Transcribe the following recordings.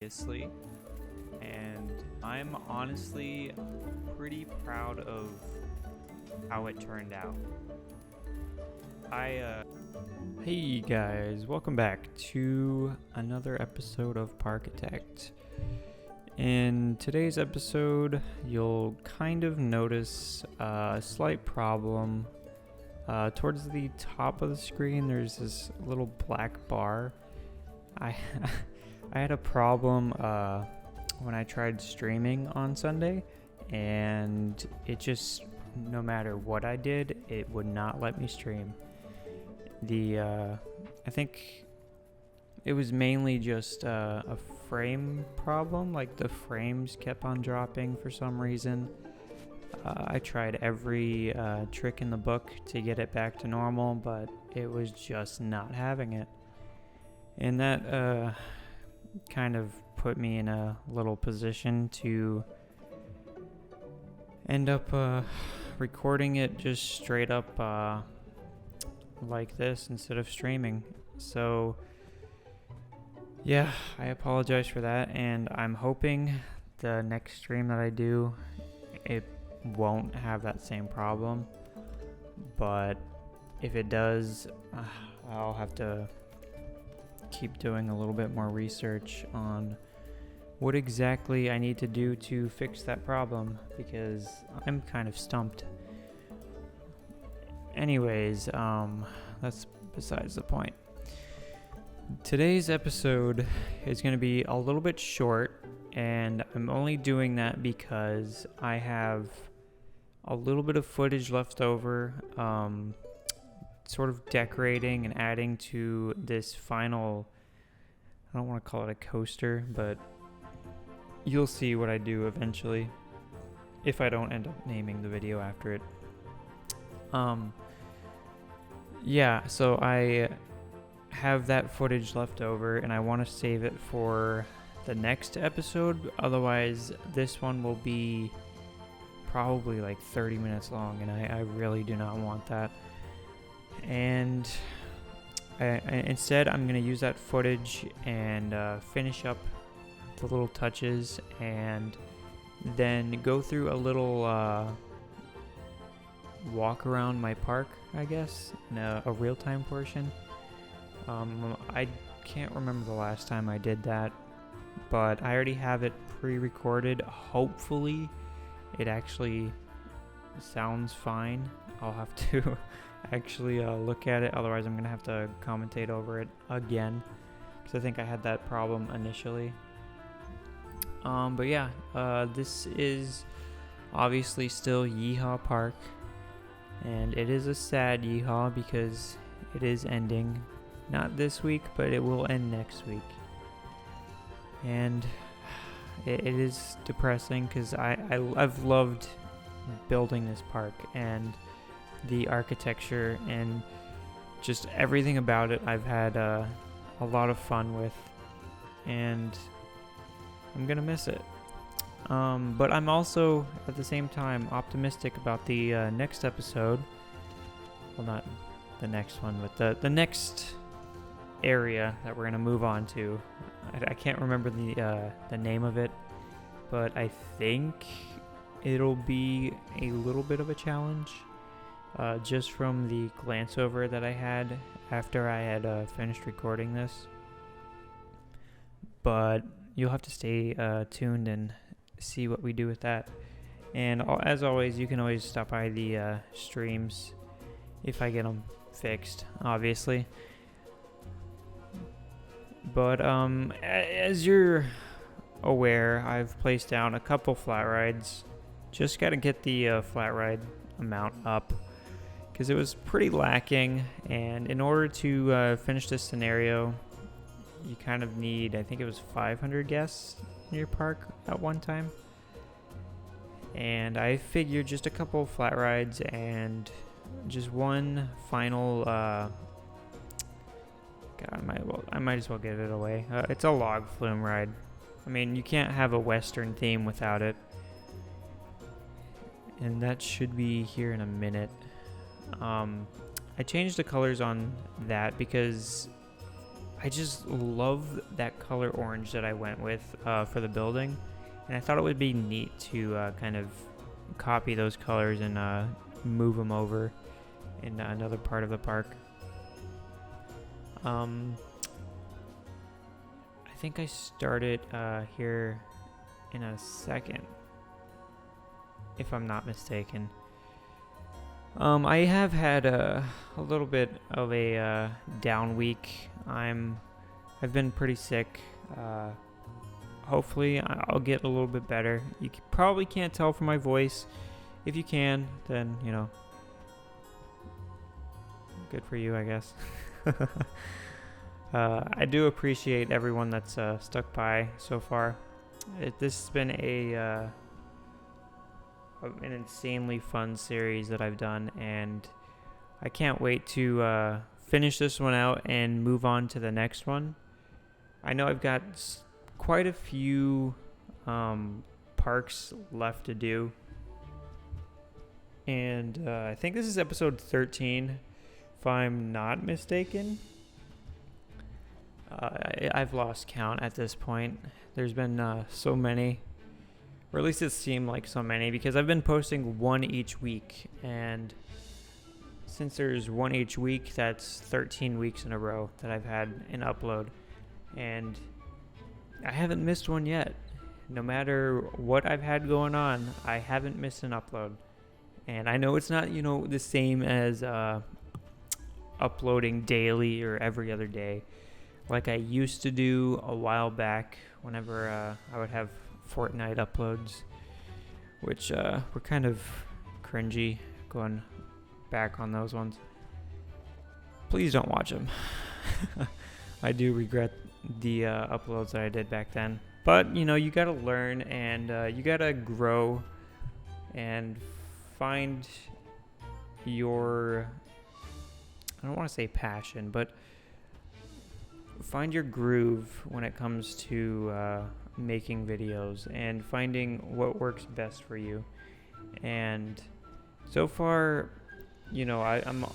Kisley, and I'm honestly pretty proud of how it turned out. Hey guys, welcome back to another episode of Parkitect. In today's episode, you'll kind of notice a slight problem. Towards the top of the screen, there's this little black bar. I had a problem when I tried streaming on Sunday, and it just, no matter what I did, it would not let me stream. I think it was mainly just a frame problem, like the frames kept on dropping for some reason. I tried every trick in the book to get it back to normal, but it was just not having it. And that kind of put me in a little position to end up recording it just straight up like this instead of streaming. So yeah, I apologize for that, and I'm hoping the next stream that I do, it won't have that same problem. But if it does, I'll have to keep doing a little bit more research on what exactly I need to do to fix that problem, because I'm kind of stumped. Anyways, that's besides the point. Today's episode is going to be a little bit short, and I'm only doing that because I have a little bit of footage left over, sort of decorating and adding to this final, I don't want to call it a coaster, but you'll see what I do eventually if I don't end up naming the video after it. Yeah, so I have that footage left over, and I want to save it for the next episode. Otherwise, this one will be probably like 30 minutes long, and I really do not want that. And instead, I'm going to use that footage and finish up the little touches, and then go through a little walk around my park, I guess, in a real-time portion. I can't remember the last time I did that, but I already have it pre-recorded. Hopefully it actually sounds fine. I'll have to actually look at it, otherwise I'm gonna have to commentate over it again, because I think I had that problem initially. But yeah, this is obviously still Yeehaw Park, and it is a sad yeehaw because it is ending. Not this week, but it will end next week. And it is depressing because I've loved building this park, and the architecture and just everything about it I've had a lot of fun with, and I'm gonna miss it. But I'm also at the same time optimistic about the next episode. Well, not the next one, but the next area that we're gonna move on to. I can't remember the name of it, but I think it'll be a little bit of a challenge, just from the glance over that I had after I had finished recording this. But you'll have to stay tuned and see what we do with that. And as always, you can always stop by the streams if I get them fixed, obviously. But as you're aware, I've placed down a couple flat rides. Just got to get the flat ride amount up, because it was pretty lacking. And in order to finish this scenario, you kind of need, I think it was 500 guests in your park at one time. And I figured just a couple flat rides and just one final I might as well give it away. It's a log flume ride. I mean, you can't have a Western theme without it. And that should be here in a minute. I changed the colors on that because I just love that color orange that I went with for the building, and I thought it would be neat to kind of copy those colors and move them over in another part of the park. I think I started here in a second, if I'm not mistaken. I have had a little bit of a down week. I've been pretty sick. Hopefully I'll get a little bit better. You probably can't tell from my voice. If you can, then, you know, good for you, I guess. I do appreciate everyone that's stuck by so far. This has been an insanely fun series that I've done, and I can't wait to finish this one out and move on to the next one. I know I've got quite a few parks left to do, and I think this is episode 13, if I'm not mistaken. I've lost count at this point. There's been so many, or at least it seemed like so many, because I've been posting one each week, and since there's one each week, that's 13 weeks in a row that I've had an upload, and I haven't missed one yet. No matter what I've had going on, I haven't missed an upload. And I know it's not, the same as uploading daily or every other day like I used to do a while back whenever I would have Fortnite uploads, which were kind of cringy going back on those ones. Please don't watch them. I do regret the uploads that I did back then. But, you gotta learn, and you gotta grow and find your, I don't want to say passion, but find your groove when it comes to making videos and finding what works best for you. And so far, I'm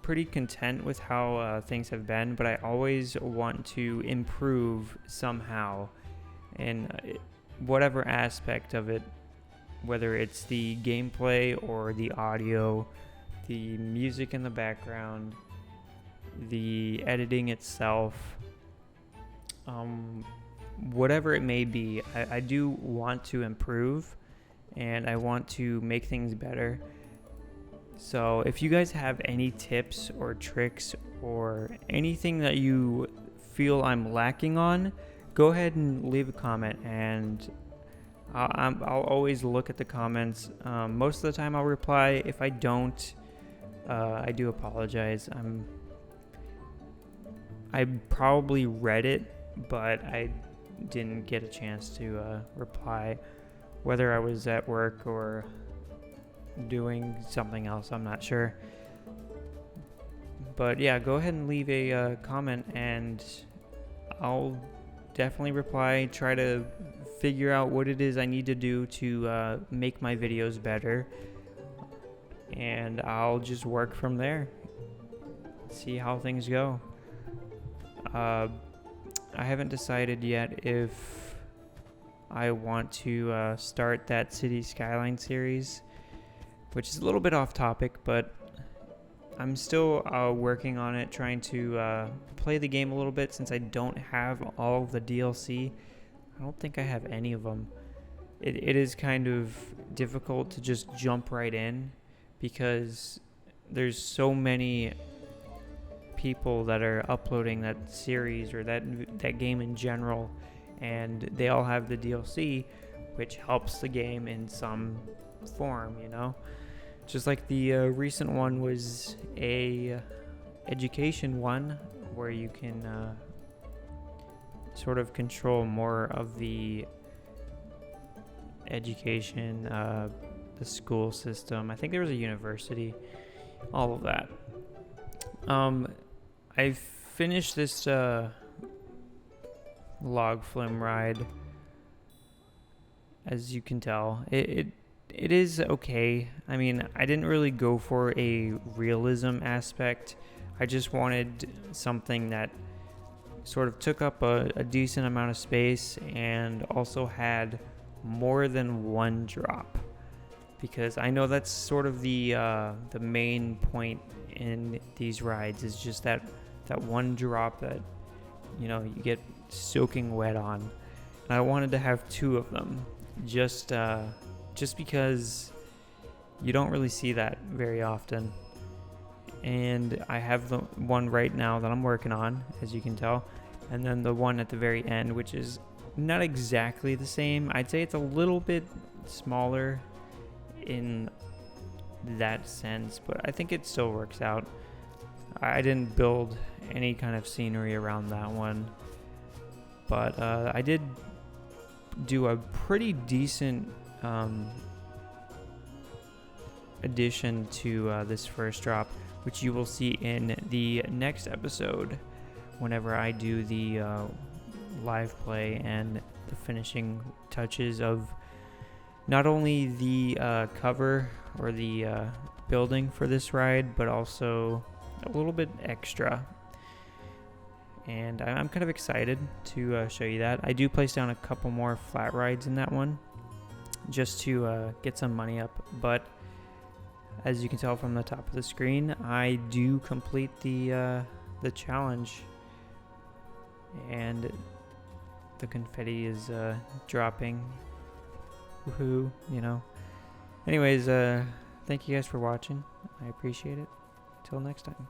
pretty content with how things have been, but I always want to improve somehow in whatever aspect of it, whether it's the gameplay or the audio, the music in the background, the editing itself, whatever it may be. I do want to improve, and I want to make things better. So if you guys have any tips or tricks or anything that you feel I'm lacking on, go ahead and leave a comment, and I'll always look at the comments. Most of the time I'll reply. If I don't, I do apologize. I probably read it, but I didn't get a chance to reply, whether I was at work or doing something else. I'm not sure. But yeah, go ahead and leave a comment, and I'll definitely reply. Try to figure out what it is I need to do to make my videos better, and I'll just work from there. See how things go. I haven't decided yet if I want to start that City Skyline series, which is a little bit off topic, but I'm still working on it, trying to play the game a little bit since I don't have all of the DLC. I don't think I have any of them. It is kind of difficult to just jump right in because there's so many people that are uploading that series or that game in general, and they all have the DLC, which helps the game in some form, just like the recent one was a education one where you can sort of control more of the education, the school system. I think there was a university, all of that. I finished this log flume ride. As you can tell, it is okay. I mean, I didn't really go for a realism aspect. I just wanted something that sort of took up a decent amount of space and also had more than one drop, because I know that's sort of the main point in these rides, is just that one drop that you get soaking wet on. And I wanted to have two of them, just because you don't really see that very often. And I have the one right now that I'm working on, as you can tell, and then the one at the very end, which is not exactly the same. I'd say it's a little bit smaller in that sense, but I think it still works out. I didn't build any kind of scenery around that one, but I did do a pretty decent addition to this first drop, which you will see in the next episode whenever I do the live play and the finishing touches of not only the cover or the building for this ride, but also a little bit extra. And I'm kind of excited to show you that. I do place down a couple more flat rides in that one just to get some money up, but as you can tell from the top of the screen, I do complete the challenge, and the confetti is dropping. Woohoo, Anyways, thank you guys for watching. I appreciate it. Till next time.